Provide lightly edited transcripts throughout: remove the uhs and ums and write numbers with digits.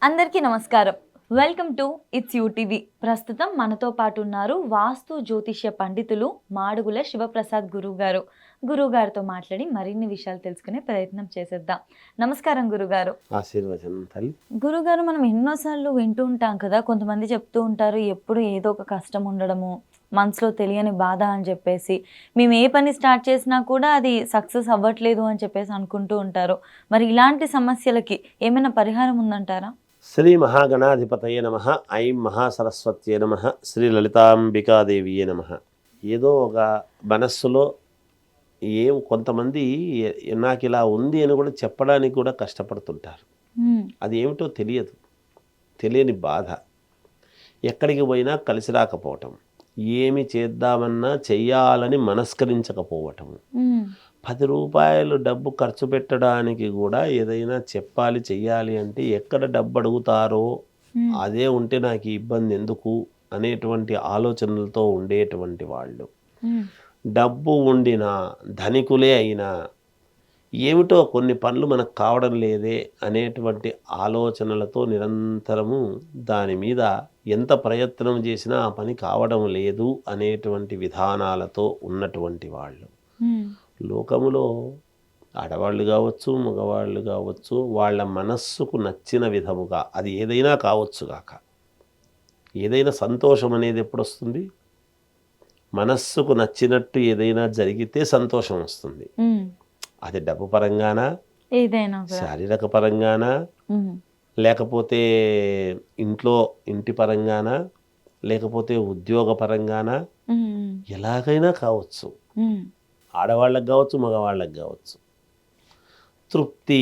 అందరికీ నమస్కారం. Welcome to it's UTV. ప్రస్తుతం మనతో పాటు ఉన్నారు వాస్తు జ్యోతిష్య పండితులు మాడుగుల శివప్రసాద్ గురువుగారు. గురువుగారితో మాట్లాడి మరిన్ని విషయాలు తెలుసుకునే ప్రయత్నం చేసేద్దాం. నమస్కారం గురుగారు. ఆశీర్వచనం తల్లి. గురుగారు, మనం ఎన్నోసార్లు వింటూ ఉంటాం కదా, కొంతమంది చెప్తూ ఉంటారు ఎప్పుడు ఏదో ఒక కష్టం ఉండడము, మనసులో తెలియని బాధ అని చెప్పేసి, మేము ఏ పని స్టార్ట్ చేసినా కూడా అది సక్సెస్ అవ్వట్లేదు అని చెప్పేసి అనుకుంటూ ఉంటారు. మరి ఇలాంటి సమస్యలకి ఏమైనా పరిహారం ఉందంటారా? శ్రీ మహాగణాధిపతయే నమ. ఐం మహాసరస్వత్యే నమ. శ్రీ లలితాంబికాదేవియే నమ. ఏదో ఒక మనస్సులో కొంతమంది నాకు ఇలా ఉంది అని కూడా చెప్పడానికి కూడా కష్టపడుతుంటారు. అది ఏమిటో తెలియదు, తెలియని బాధ. ఎక్కడికి పోయినా కలిసి రాకపోవటం, ఏమి చేద్దామన్నా చెయ్యాలని మనస్కరించకపోవటం, 10 రూపాయలు డబ్బు ఖర్చు పెట్టడానికి కూడా ఏదైనా చెప్పాలి చెయ్యాలి అంటే ఎక్కడ డబ్బు అడుగుతారో అదే ఉంటే నాకు ఇబ్బంది ఎందుకు అనేటువంటి ఆలోచనలతో ఉండేటువంటి వాళ్ళు, డబ్బు ఉండినా ధనికులే అయినా ఏమిటో కొన్ని పనులు మనకు కావడం లేదే అనేటువంటి ఆలోచనలతో నిరంతరము దాని మీద ఎంత ప్రయత్నం చేసినా ఆ పని కావడం లేదు అనేటువంటి విధానాలతో ఉన్నటువంటి వాళ్ళు లోకములో ఆడవాళ్ళు కావచ్చు, మగవాళ్ళు కావచ్చు, వాళ్ళ మనస్సుకు నచ్చిన విధముగా అది ఏదైనా కావచ్చు గాక, ఏదైనా సంతోషం అనేది ఎప్పుడు వస్తుంది? మనస్సుకు నచ్చినట్టు ఏదైనా జరిగితే సంతోషం వస్తుంది. అది డబ్బు పరంగానా, ఏదైనా శారీరక పరంగానా, లేకపోతే ఇంటి పరంగానా, లేకపోతే ఉద్యోగ పరంగానా, ఎలాగైనా కావచ్చు. ఆడవాళ్ళకు కావచ్చు, మగవాళ్ళకు కావచ్చు. తృప్తి,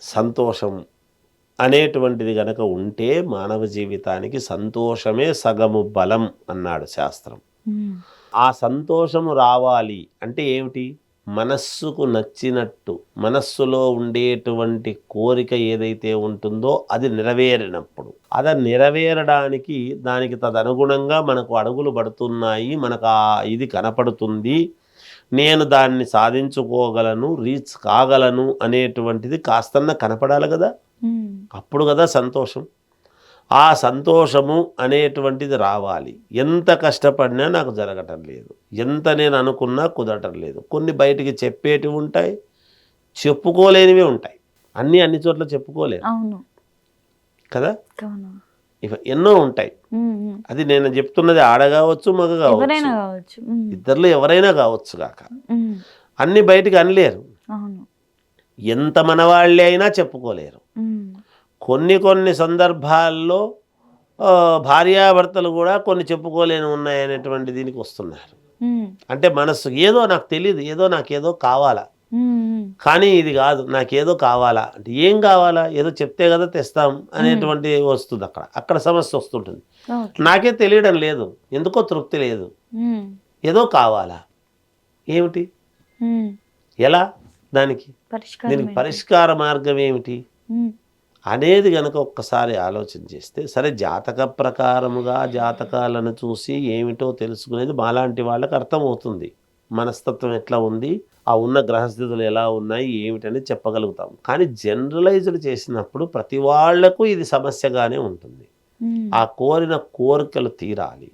సంతోషం అనేటువంటిది గనక ఉంటే మానవ జీవితానికి సంతోషమే సగము బలం అన్నాడు శాస్త్రం. ఆ సంతోషము రావాలి అంటే ఏమిటి? మనస్సుకు నచ్చినట్టు, మనస్సులో ఉండేటువంటి కోరిక ఏదైతే ఉంటుందో అది నెరవేరినప్పుడు, అది నెరవేరడానికి దానికి తదనుగుణంగా మనకు అడుగులు పడుతున్నాయి, మనకు ఇది కనపడుతుంది, నేను దాన్ని సాధించుకోగలను, రీచ్ కాగలను అనేటువంటిది కాస్తన్న కనపడాలి కదా, అప్పుడు కదా సంతోషం. ఆ సంతోషము అనేటువంటిది రావాలి. ఎంత కష్టపడినా నాకు జరగటం లేదు, ఎంత నేను అనుకున్నా కుదరటం లేదు. కొన్ని బయటికి చెప్పేటివి ఉంటాయి, చెప్పుకోలేనివి ఉంటాయి. అన్ని చోట్ల చెప్పుకోలేరు కదా, ఎన్నో ఉంటాయి. అది నేను చెప్తున్నది ఆడ కావచ్చు, మగ కావచ్చు, ఇద్దరిలో ఎవరైనా కావచ్చు కాక, అన్ని బయటికి అనలేరు. ఎంత మనవాళ్ళే అయినా చెప్పుకోలేరు. కొన్ని సందర్భాల్లో భార్యాభర్తలు కూడా కొన్ని చెప్పుకోలేని ఉన్నాయనేటువంటి దీనికి వస్తున్నారు. అంటే మనస్సు ఏదో నాకు తెలియదు, నాకేదో కావాలా, కానీ ఇది కాదు, నాకేదో కావాలా అంటే ఏం కావాలా, ఏదో చెప్తే కదా తెస్తాం అనేటువంటి వస్తుంది. అక్కడ సమస్య వస్తుంటుంది. నాకే తెలియడం లేదు, ఎందుకో తృప్తి లేదు, ఏదో కావాలా, ఏమిటి, ఎలా, దీనికి పరిష్కార మార్గం ఏమిటి అనేది గనక ఒక్కసారి ఆలోచన చేస్తే, సరే జాతక ప్రకారముగా జాతకాలను చూసి ఏమిటో తెలుసుకునేది మాలాంటి వాళ్ళకి అర్థమవుతుంది. మనస్తత్వం ఎట్లా ఉంది, ఆ ఉన్న గ్రహస్థితులు ఎలా ఉన్నాయి ఏమిటని చెప్పగలుగుతాం. కానీ జనరలైజ్డ్ చేసినప్పుడు ప్రతి వాళ్లకు ఇది సమస్యగానే ఉంటుంది. ఆ కోరిన కోరికలు తీరాలి,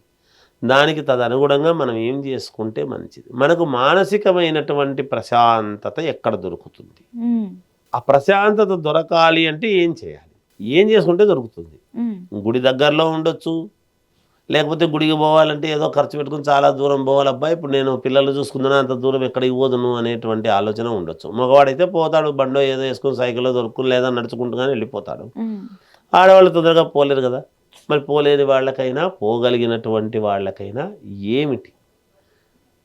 దానికి తదనుగుణంగా మనం ఏం చేసుకుంటే మంచిది. మనకు మానసికమైనటువంటి ప్రశాంతత ఎక్కడ దొరుకుతుంది? ఆ ప్రశాంతత దొరకాలి అంటే ఏం చేయాలి, ఏం చేసుకుంటే దొరుకుతుంది? గుడి దగ్గరలో ఉండొచ్చు, లేకపోతే గుడికి పోవాలంటే ఏదో ఖర్చు పెట్టుకుని చాలా దూరం పోవాలి. అబ్బాయి ఇప్పుడు నేను పిల్లలు చూసుకుంటున్నా, అంత దూరం ఎక్కడికి పోదును అనేటువంటి ఆలోచన ఉండొచ్చు. మగవాడైతే పోతాడు, బండో ఏదో వేసుకుని సైకిల్లో దొరుకుని లేదా నడుచుకుంటుగానే వెళ్ళిపోతాడు. ఆడవాళ్ళు తొందరగా పోలేరు కదా. మరి పోలేని వాళ్ళకైనా, పోగలిగినటువంటి వాళ్ళకైనా ఏమిటి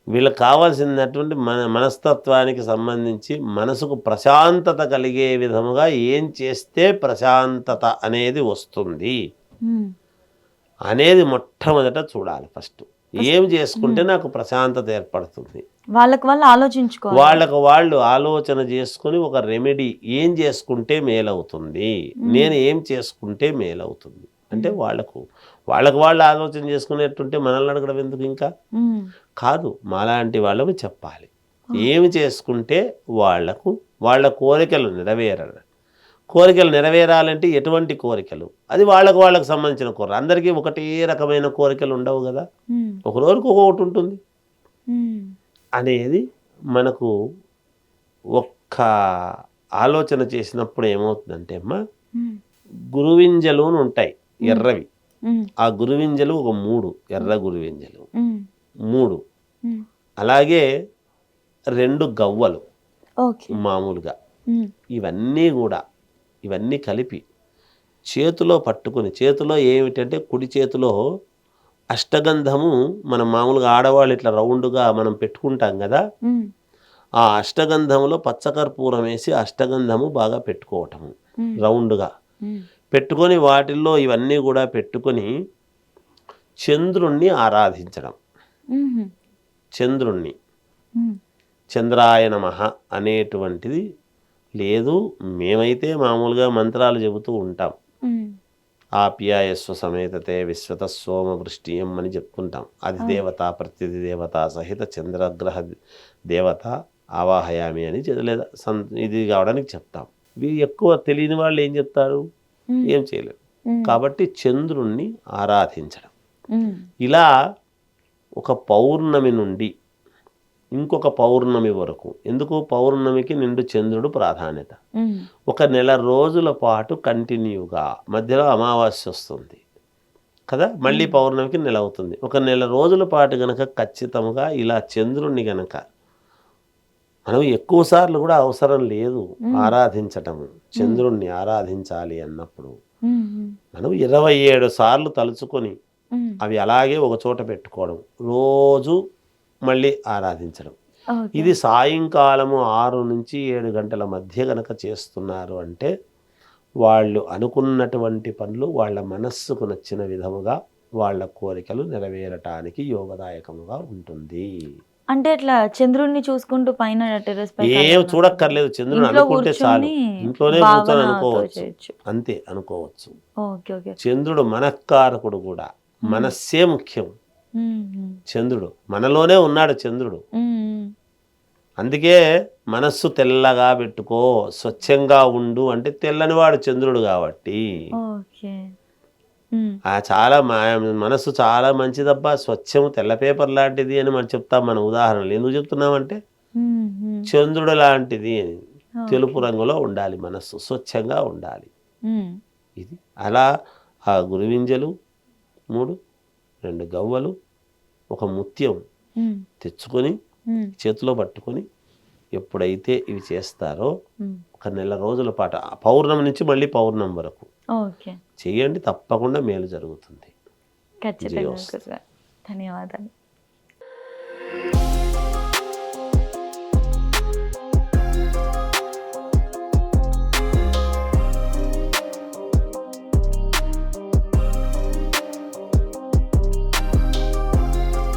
వీళ్ళకి కావాల్సినటువంటి మనస్తత్వానికి సంబంధించి మనసుకు ప్రశాంతత కలిగే విధముగా ఏం చేస్తే ప్రశాంతత అనేది వస్తుంది అనేది మొట్టమొదట చూడాలి. ఫస్ట్ ఏం చేసుకుంటే నాకు ప్రశాంతత ఏర్పడుతుంది, వాళ్ళకు వాళ్ళు ఆలోచన చేసుకుని ఒక రెమెడీ ఏం చేసుకుంటే మేలవుతుంది, నేను ఏం చేసుకుంటే మేలవుతుంది అంటే వాళ్ళకు వాళ్ళు ఆలోచన చేసుకునేట్టుంటే మనల్ని అడగడం ఎందుకు? ఇంకా కాదు, మాలాంటి వాళ్ళకు చెప్పాలి ఏమి చేసుకుంటే వాళ్ళ కోరికలు నెరవేరాలి. కోరికలు నెరవేరాలంటే ఎటువంటి కోరికలు, అది వాళ్ళకు సంబంధించిన కోరిక. అందరికీ ఒకటే రకమైన కోరికలు ఉండవు కదా, ఒకరోజుకి ఒక్కొక్కటి ఉంటుంది అనేది మనకు ఒక్క ఆలోచన చేసినప్పుడు ఏమవుతుందంటే అమ్మ, గురువింజలు అని ఉంటాయి ఎర్రవి, ఆ గురువింజలు ఒక 3 ఎర్ర గురువింజలు 3, అలాగే 2 గవ్వలు మామూలుగా, ఇవన్నీ కలిపి చేతిలో పట్టుకుని, చేతిలో ఏమిటంటే కుడి చేతిలో అష్టగంధము, మనం మామూలుగా ఆడవాళ్ళు ఇట్లా రౌండ్గా మనం పెట్టుకుంటాం కదా, ఆ అష్టగంధములో పచ్చకర్పూరం వేసి అష్టగంధము బాగా పెట్టుకోవటము రౌండ్గా పెట్టుకొని, వాటిల్లో ఇవన్నీ కూడా పెట్టుకొని చంద్రుణ్ణి ఆరాధించడం. చంద్రుణ్ణి, చంద్రాయ నమః అనేటువంటిది లేదు, మేమైతే మామూలుగా మంత్రాలు చెబుతూ ఉంటాం. ఆప్యాయస్వ సమేతతే విశ్వత సోమ వృష్టియం అని చెప్తుంటాం. అది దేవత, ప్రతిది దేవత సహిత చంద్రగ్రహ దేవత ఆవాహయామి అని లేదా ఇది కావడానికి చెప్తాం. ఇవి ఎక్కువ తెలియని వాళ్ళు ఏం చెప్తారు, ఏం చేయలేరు. కాబట్టి చంద్రుణ్ణి ఆరాధించడం. ఇలా ఒక పౌర్ణమి నుండి ఇంకొక పౌర్ణమి వరకు, ఎందుకు పౌర్ణమికి నిండు చంద్రుడు ప్రాధాన్యత, ఒక నెల రోజుల పాటు కంటిన్యూగా, మధ్యలో అమావాస్య వస్తుంది కదా, మళ్ళీ పౌర్ణమికి నెల అవుతుంది. ఒక నెల రోజుల పాటు గనక ఖచ్చితంగా ఇలా చంద్రుణ్ణి గనక మనం ఎక్కువ సార్లు కూడా అవసరం లేదు ఆరాధించటము. చంద్రుణ్ణి ఆరాధించాలి అన్నప్పుడు మనం 27 సార్లు తలుచుకొని అవి అలాగే ఒక చోట పెట్టుకోవడం, రోజు మళ్ళీ ఆరాధించడం. ఇది సాయంకాలము 6 నుంచి 7 గంటల మధ్య గనక చేస్తున్నారు అంటే వాళ్ళు అనుకున్నటువంటి పనులు వాళ్ళ మనస్సుకు నచ్చిన విధముగా వాళ్ళ కోరికలు నెరవేరటానికి యోగదాయకముగా ఉంటుంది. అంటే ఇట్లా చంద్రుడిని చూసుకుంటూ పైన టెర్రస్ పై ఏం చూడక్కర్లేదు, చంద్రుని అనుకుంటే చాలు, ఇంట్లోనే కూర్చొని అనుకోవచ్చు, అంతే అనుకోవచ్చు. చంద్రుడు మనఃకారకుడు కూడా, మనస్సే ముఖ్యం. చంద్రుడు మనలోనే ఉన్నాడు చంద్రుడు. అందుకే మనస్సు తెల్లగా పెట్టుకో, స్వచ్ఛంగా ఉండు అంటే తెల్లనివాడు చంద్రుడు కాబట్టి. చాలా మనస్సు చాలా మంచిదబ్బా, స్వచ్ఛము తెల్ల పేపర్ లాంటిది అని మనం చెప్తాం. మన ఉదాహరణలు ఎందుకు చెప్తున్నామంటే చంద్రుడు లాంటిది అని, తెలుపు రంగులో ఉండాలి మనస్సు, స్వచ్ఛంగా ఉండాలి. ఇది అలా ఆ గురువింజలు 3, 2 గవ్వలు, ఒక ముత్యం తెచ్చుకొని చేతిలో పట్టుకొని ఎప్పుడైతే ఇవి చేస్తారో ఒక నెల రోజుల పాటు, పౌర్ణమి నుంచి మళ్ళీ పౌర్ణమి వరకు చేయండి, తప్పకుండా మేలు జరుగుతుంది. ఖచ్చితంగా. ధన్యవాదాలు.